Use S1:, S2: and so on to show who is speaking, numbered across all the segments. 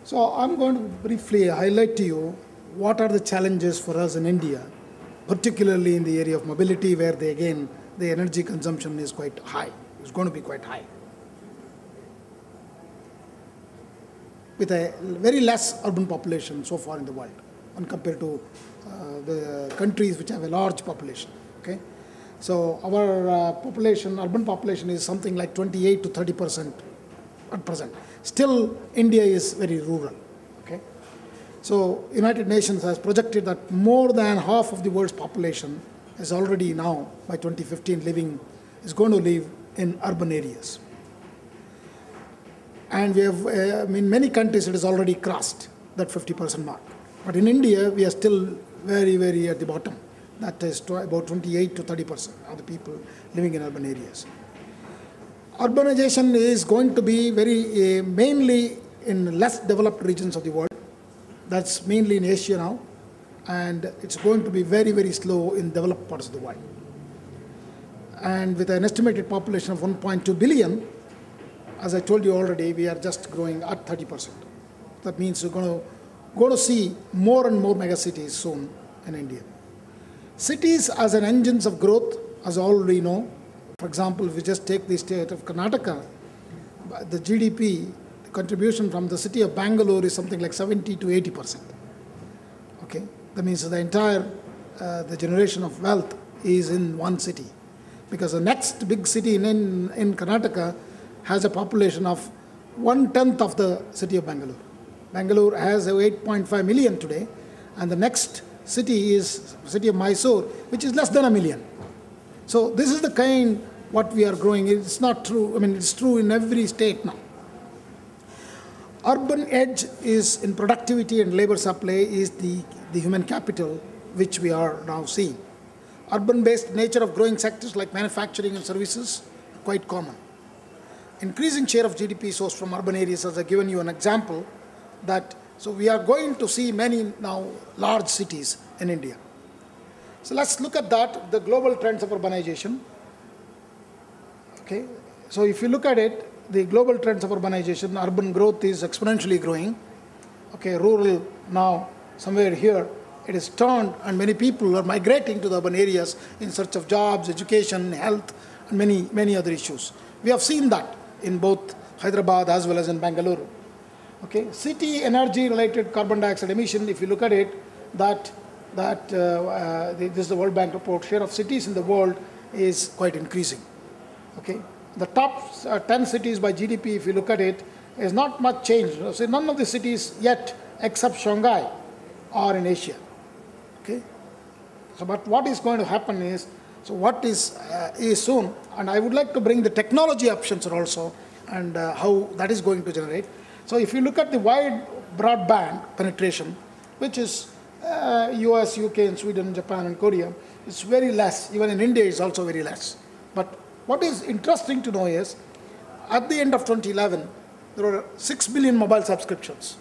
S1: So I'm going to briefly highlight to you what are the challenges for us in India, particularly in the area of mobility, where the energy consumption is quite high. It's going to be quite high, with a very less urban population so far in the world, when compared to the countries which have a large population. Okay, so our urban population is something like 28 to 30% at present. Still, India is very rural. Okay, so United Nations has projected that more than half of the world's population is already now by 2015 is going to live in urban areas. And we have, in many countries, it has already crossed that 50% mark. But in India, we are still very, very at the bottom. That is about 28 to 30% of the people living in urban areas. Urbanization is going to be very mainly in less developed regions of the world. That's mainly in Asia now. And it's going to be very, very slow in developed parts of the world. And with an estimated population of 1.2 billion, as I told you already, we are just growing at 30%. That means we're going to see more and more megacities soon in India. Cities as an engines of growth, as all we know. For example, if we just take the state of Karnataka, the GDP, the contribution from the city of Bangalore is something like 70 to 80%. Okay, that means the entire the generation of wealth is in one city, because the next big city in Karnataka has a population of 1/10 of the city of Bangalore. Bangalore has 8.5 million today, and the next city is the city of Mysore, which is less than 1 million. So this is the kind what we are growing. It's not true. I mean, it's true in every state now. Urban edge is in productivity and labor supply is the human capital which we are now seeing. Urban-based nature of growing sectors like manufacturing and services quite common. Increasing share of GDP sourced from urban areas, as I've given you an example, so we are going to see many now large cities in India. So let's look at that, the global trends of urbanization. Okay, so if you look at it, the global trends of urbanization, urban growth is exponentially growing. Okay, rural now, somewhere here, it is turned, and many people are migrating to the urban areas in search of jobs, education, health, and many other issues. We have seen that in both Hyderabad as well as in Bangalore. Okay, city energy-related carbon dioxide emission, if you look at it, this is the World Bank report, share of cities in the world is quite increasing. Okay, the top 10 cities by GDP, if you look at it, is not much changed. So none of the cities yet, except Shanghai, are in Asia. Okay, so but what is going to happen is, so what is soon, and I would like to bring the technology options also, and how that is going to generate. So if you look at the wide broadband penetration, which is US, UK, and Sweden, Japan, and Korea, it's very less. Even in India, it's also very less. But what is interesting to know is, at the end of 2011, there were 6 billion mobile subscriptions.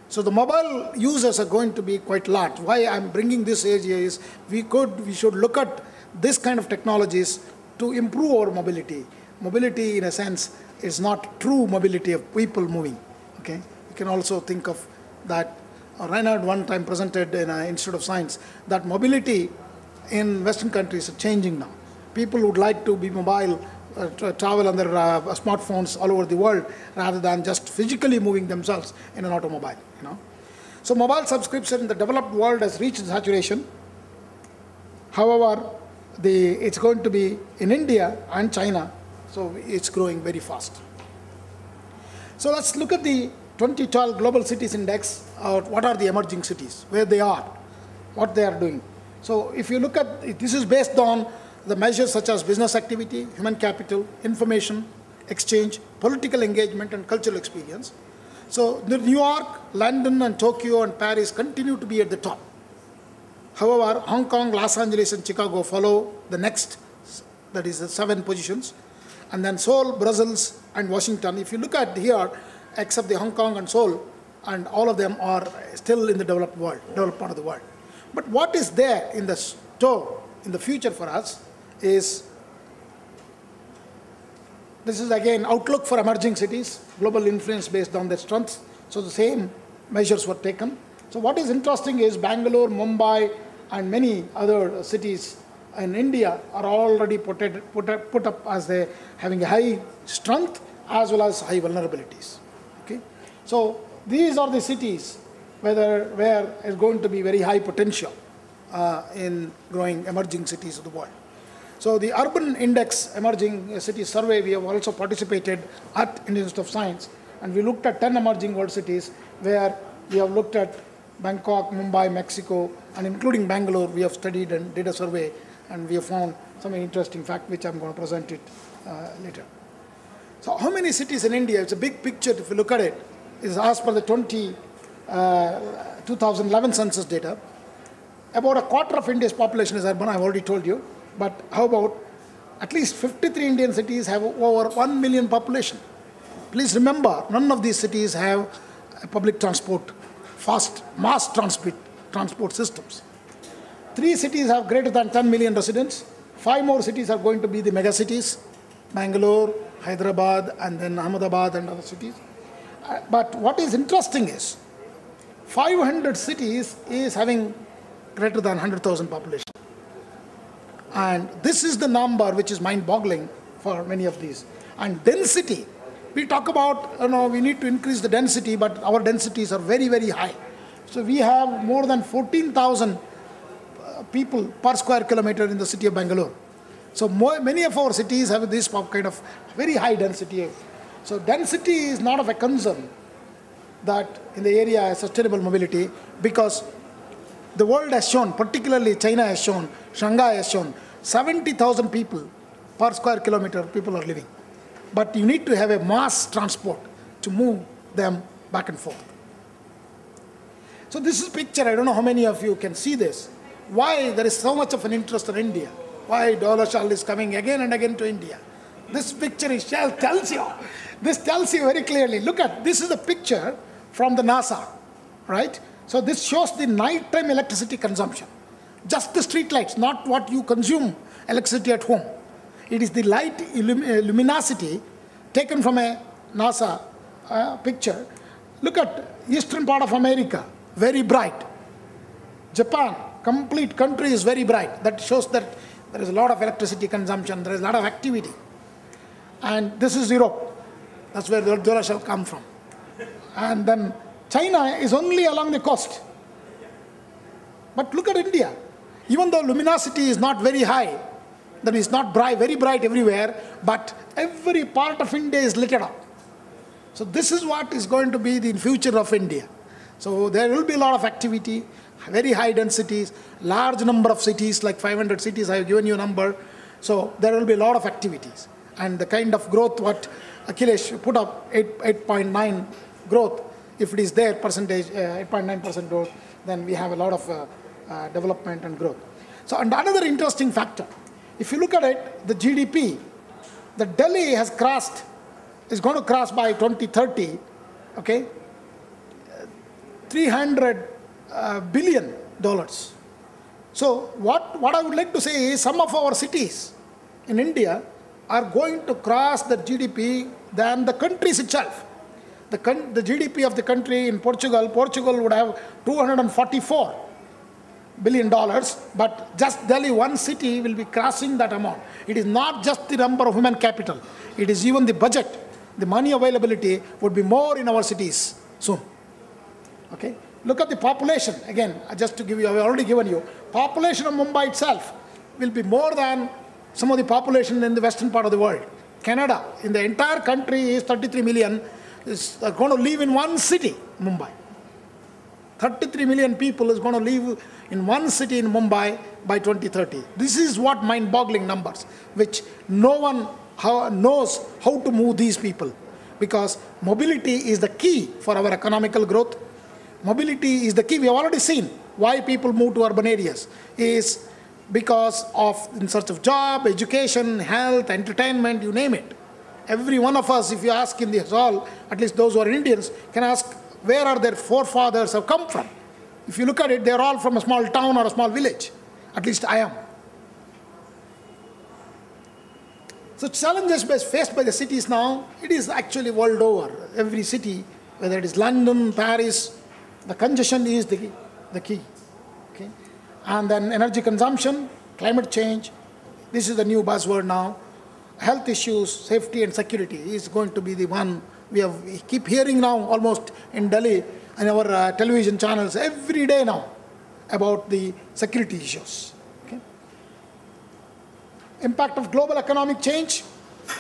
S1: So the mobile users are going to be quite large. Why I'm bringing this area is, we should look at this kind of technologies to improve our mobility. Mobility, in a sense, is not true mobility of people moving. Okay, you can also think of that. Reinhard one time presented in an Institute of Science that mobility in Western countries is changing now. People would like to be mobile, travel on their smartphones all over the world, rather than just physically moving themselves in an automobile. So mobile subscription in the developed world has reached saturation. However, it's going to be in India and China, so it's growing very fast. So let's look at the 2012 Global Cities Index. What are the emerging cities, where they are, what they are doing. So if you look at, this is based on the measures such as business activity, human capital, information exchange, political engagement, and cultural experience. So New York, London, and Tokyo, and Paris continue to be at the top. However, Hong Kong, Los Angeles, and Chicago follow the next, that is the 7 positions. And then Seoul, Brussels, and Washington. If you look at here, except the Hong Kong and Seoul, and all of them are still in the developed part of the world. But what is there in the store in the future for us is, this is again outlook for emerging cities, global influence based on their strengths, So the same measures were taken. So what is interesting is Bangalore, Mumbai, and many other cities in India are already put up as they having a high strength as well as high vulnerabilities. Okay? So these are the cities where is going to be very high potential in growing emerging cities of the world. So the Urban Index Emerging Cities Survey, we have also participated at Indian Institute of Science, and we looked at 10 emerging world cities where we have looked at Bangkok, Mumbai, Mexico, and including Bangalore, we have studied and did a survey, and we have found some interesting fact which I'm going to present it later. So how many cities in India? It's a big picture if you look at it. It's as per the 2011 census data. About a quarter of India's population is urban, I've already told you. But how about at least 53 Indian cities have over 1 million population. Please remember, none of these cities have public transport, fast mass transport systems. 3 cities have greater than 10 million residents. 5 more cities are going to be the mega cities, Bangalore, Hyderabad, and then Ahmedabad and other cities. But what is interesting is 500 cities is having greater than 100,000 population. And this is the number which is mind-boggling for many of these. And density, we talk about, we need to increase the density, but our densities are very, very high. So we have more than 14,000 people per square kilometer in the city of Bangalore. So many of our cities have this kind of very high density. So density is not of a concern that in the area of sustainable mobility, because the world has shown, particularly China has shown, Shanghai has shown, 70,000 people per square kilometer people are living. But you need to have a mass transport to move them back and forth. So this is a picture, I don't know how many of you can see this. Why there is so much of an interest in India? Why Dollar Shah is coming again and again to India? This picture tells you very clearly. Look at, this is a picture from the NASA, right? So this shows the nighttime electricity consumption. Just the street lights, not what you consume electricity at home. It is the light luminosity taken from a NASA picture. Look at eastern part of America, very bright. Japan, complete country is very bright. That shows that there is a lot of electricity consumption, there is a lot of activity. And this is Europe. That's where the dollar shall come from. And then China is only along the coast. But look at India. Even though luminosity is not very high, that is not very bright everywhere, but every part of India is lit up. So this is what is going to be the future of India. So there will be a lot of activity, very high densities, large number of cities, like 500 cities, I have given you a number. So there will be a lot of activities. And the kind of growth what Akhilesh put up, 8.9 growth, if it is there, percentage, 8.9% growth, then we have a lot of development and growth. So, and another interesting factor, if you look at it, the GDP, the Delhi is going to cross by 2030, okay, $300 billion. So what I would like to say is some of our cities in India are going to cross the GDP than the countries itself. The GDP of the country in Portugal would have $244 billion, but just Delhi, one city, will be crossing that amount. It is not just the number of human capital. It is even the budget. The money availability would be more in our cities soon. Okay? Look at the population. Again, just to give you, I've already given you. Population of Mumbai itself will be more than some of the population in the western part of the world. Canada, in the entire country, is 33 million, is going to live in one city, Mumbai. 33 million people is going to live in one city in Mumbai by 2030. This is what mind-boggling numbers, which no one knows how to move these people, because mobility is the key for our economical growth. Mobility is the key. We have already seen why people move to urban areas is because of in search of job, education, health, entertainment, you name it. Every one of us, if you ask in this hall, at least those who are Indians, can ask where are their forefathers have come from. If you look at it, they're all from a small town or a small village. At least I am. So challenges faced by the cities now, it is actually world over. Every city whether it is London, Paris, the congestion is the key. Okay? And then energy consumption, climate change, this is the new buzzword now. Health issues, safety and security is going to be the one we keep hearing now almost in Delhi and our television channels every day now about the security issues. Okay? Impact of global economic change,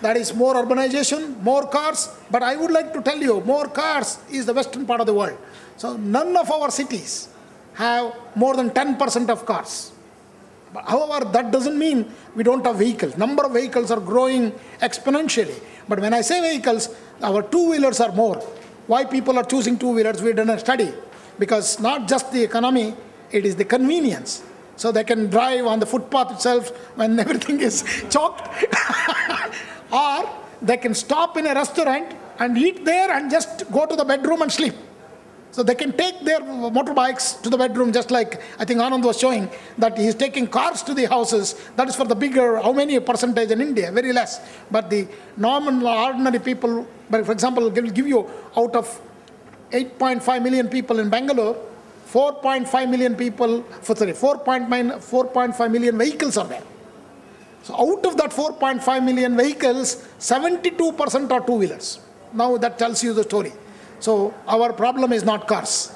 S1: that is more urbanization, more cars, but I would like to tell you, more cars is the western part of the world. So none of our cities have more than 10% of cars. But however, that doesn't mean we don't have vehicles. Number of vehicles are growing exponentially. But when I say vehicles, our two-wheelers are more. Why people are choosing two-wheelers, we done a study. Because not just the economy, it is the convenience. So they can drive on the footpath itself when everything is choked. Or they can stop in a restaurant and eat there and just go to the bedroom and sleep. So they can take their motorbikes to the bedroom, just like I think Anand was showing that he's taking cars to the houses. That is for the bigger, how many percentage in India? Very less. But the normal, ordinary people, for example, will give you out of 8.5 million people in Bangalore, 4.5 million people, 4.5 million vehicles are there. So out of that 4.5 million vehicles, 72% are two-wheelers. Now that tells you the story. So our problem is not cars.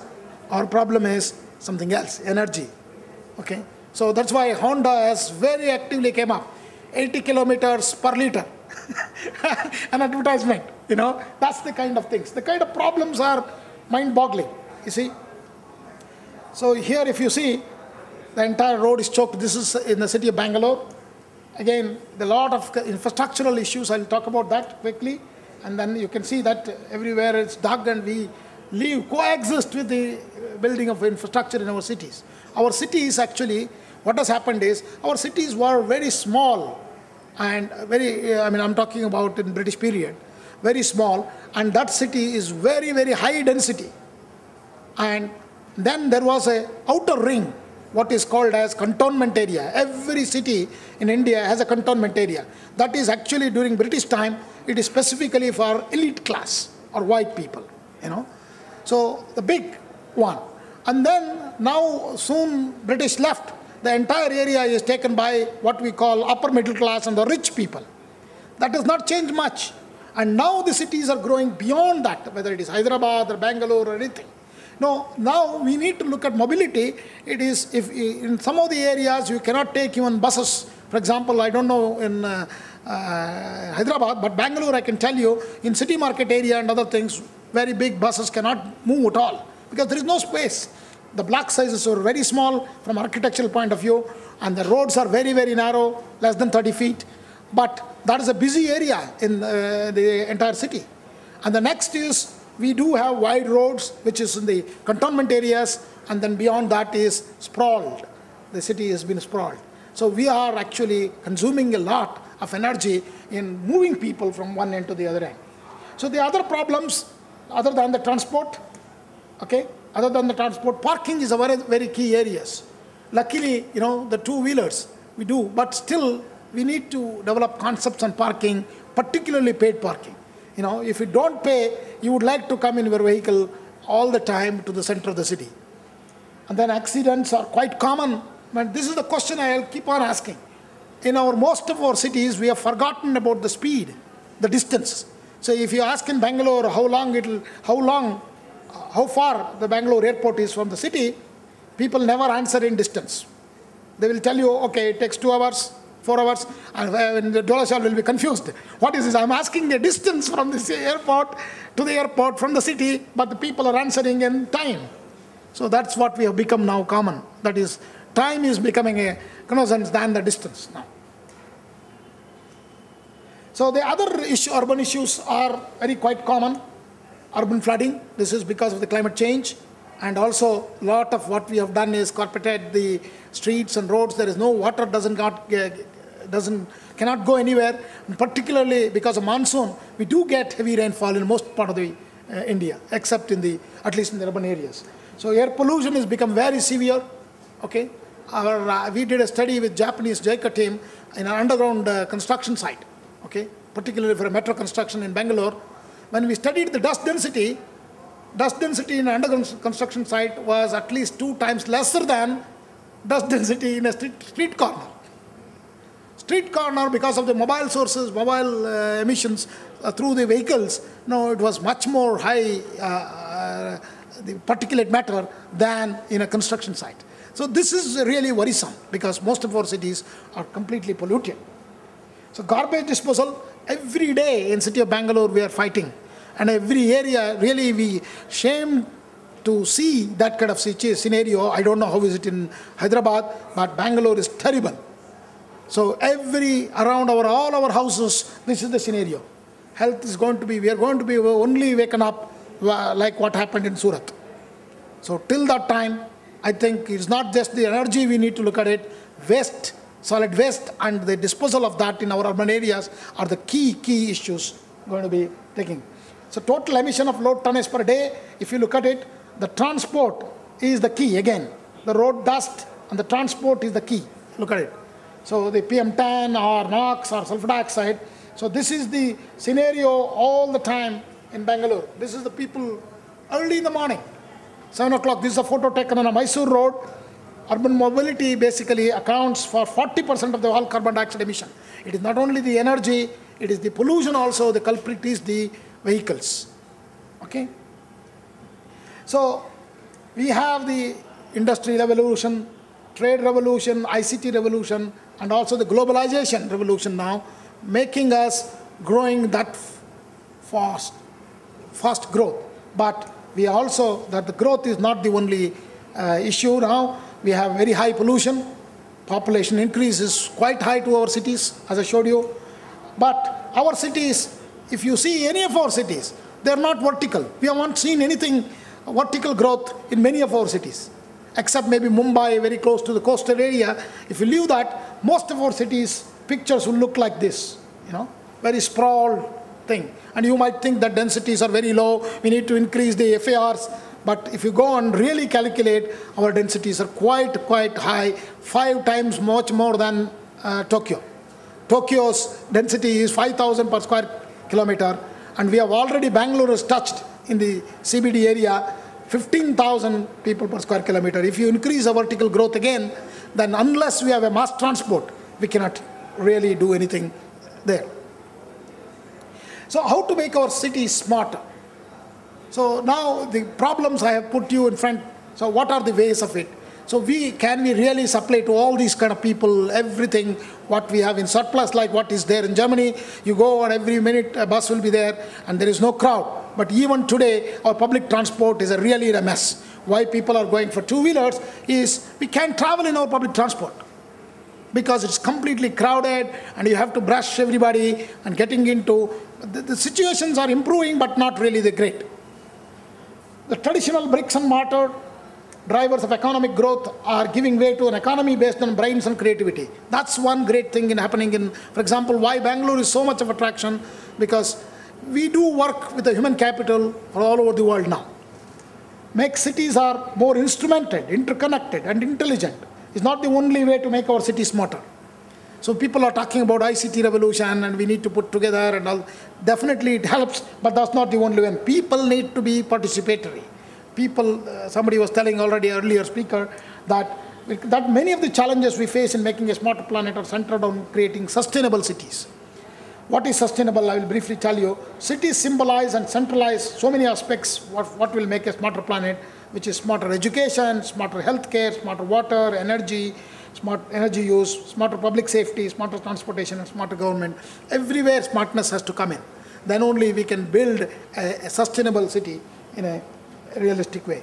S1: Our problem is something else, energy. Okay? So that's why Honda has very actively came up. 80 kilometers per liter. An advertisement, you know. That's the kind of things. The kind of problems are mind-boggling, you see. So here if you see, the entire road is choked. This is in the city of Bangalore. Again, a lot of infrastructural issues. I'll talk about that quickly. And then you can see that everywhere it's dug and we coexist with the building of infrastructure in our cities. Our cities actually, what has happened is, our cities were very small and I'm talking about in British period, very small, and that city is very, very high density. And then there was a outer ring, what is called as cantonment area. Every city in India has a cantonment area. That is actually during British time, it is specifically for elite class or white people, you know. So the big one. And then now soon British left. The entire area is taken by what we call upper middle class and the rich people. That does not change much. And now the cities are growing beyond that, whether it is Hyderabad or Bangalore or anything. No, now we need to look at mobility. It is, if in some of the areas you cannot take even buses. For example, I don't know in Hyderabad, but Bangalore I can tell you, in city market area and other things, very big buses cannot move at all because there is no space. The block sizes are very small from architectural point of view, and the roads are very, very narrow, less than 30 feet. But that is a busy area in the entire city. And the next is, we do have wide roads, which is in the cantonment areas, and then beyond that is sprawled. The city has been sprawled. So we are actually consuming a lot of energy in moving people from one end to the other end. So the other problems, other than the transport, okay, other than the transport, parking is a very, very key areas. Luckily, you know, the two-wheelers, we do, but still we need to develop concepts on parking, particularly paid parking. You know, if you don't pay, you would like to come in your vehicle all the time to the center of the city. And then accidents are quite common. But this is the question I'll keep on asking. In most of our cities, we have forgotten about the speed, the distance. So if you ask in Bangalore how far the Bangalore airport is from the city, people never answer in distance. They will tell you, okay, it takes 2 hours, 4 hours, and the Dolashal will be confused. What is this? I'm asking the distance from this airport to the airport from the city, but the people are answering in time. So that's what we have become now common. That is, time is becoming a connoissance than the distance now. So the other urban issues are very quite common. Urban flooding, this is because of the climate change. And also, a lot of what we have done is carpeted the streets and roads. There is no water, cannot go anywhere. And particularly because of monsoon, we do get heavy rainfall in most part of the India, except at least in the urban areas. So air pollution has become very severe. Okay, we did a study with Japanese JICA team in an underground construction site. Okay, particularly for a metro construction in Bangalore. When we studied the dust density, dust density in an underground construction site was at least 2 times lesser than dust density in a street corner. Street corner, because of the mobile sources, mobile emissions through the vehicles, it was much more high, the particulate matter, than in a construction site. So this is really worrisome, because most of our cities are completely polluted. So garbage disposal, every day in city of Bangalore we are fighting. And every area, really we shame to see that kind of scenario. I don't know how is it in Hyderabad, but Bangalore is terrible. So around all our houses, this is the scenario. Health is going to be, we are going to be only waken up like what happened in Surat. So till that time, I think it's not just the energy we need to look at it. Waste, solid waste, and the disposal of that in our urban areas are the key issues going to be taking. So total emission of load tonnage per day, if you look at it, the transport is the key again. The road dust and the transport is the key. Look at it. So the PM10 or NOx or sulfur dioxide. So this is the scenario all the time in Bangalore. This is the people early in the morning, 7 o'clock. This is a photo taken on a Mysore road. Urban mobility basically accounts for 40% of the all carbon dioxide emission. It is not only the energy, it is the pollution also. The culprit is the vehicles. Okay? So we have the industry revolution, trade revolution, ICT revolution, and also the globalization revolution now, making us growing that fast growth. But we also, that the growth is not the only issue now. We have very high pollution. Population increase is quite high to our cities, as I showed you. But our cities, if you see any of our cities, they are not vertical. We haven't seen anything vertical growth in many of our cities, except maybe Mumbai, very close to the coastal area. If you leave that, most of our cities, pictures will look like this, very sprawled thing. And you might think that densities are very low, we need to increase the FARs. But if you go and really calculate, our densities are quite high, 5 times much more than Tokyo. Tokyo's density is 5,000 per square kilometer, and we have already, Bangalore has touched in the CBD area 15,000 people per square kilometer. If you increase the vertical growth again, then unless we have a mass transport, we cannot really do anything there. So how to make our cities smarter? So now the problems I have put you in front. So what are the ways of it? So can we really supply to all these kind of people everything what we have in surplus, like what is there in Germany? You go and every minute a bus will be there and there is no crowd. But even today, our public transport is really a mess. Why people are going for two-wheelers is we can't travel in our public transport because it's completely crowded and you have to brush everybody and getting into, the situations are improving but not really the great. The traditional bricks and mortar drivers of economic growth are giving way to an economy based on brains and creativity. That's one great thing happening in, for example, why Bangalore is so much of attraction, because we do work with the human capital all over the world now. Make cities are more instrumented, interconnected, and intelligent. It's not the only way to make our cities smarter. So people are talking about ICT revolution and we need to put together and all. Definitely it helps, but that's not the only way. People need to be participatory. People, somebody was telling already, earlier speaker, that many of the challenges we face in making a smarter planet are centered on creating sustainable cities. What is sustainable? I will briefly tell you. Cities symbolize and centralize so many aspects what will make a smarter planet, which is smarter education, smarter healthcare, smarter water, energy, smart energy use, smarter public safety, smarter transportation, and smarter government. Everywhere smartness has to come in. Then only we can build a sustainable city in a realistic way.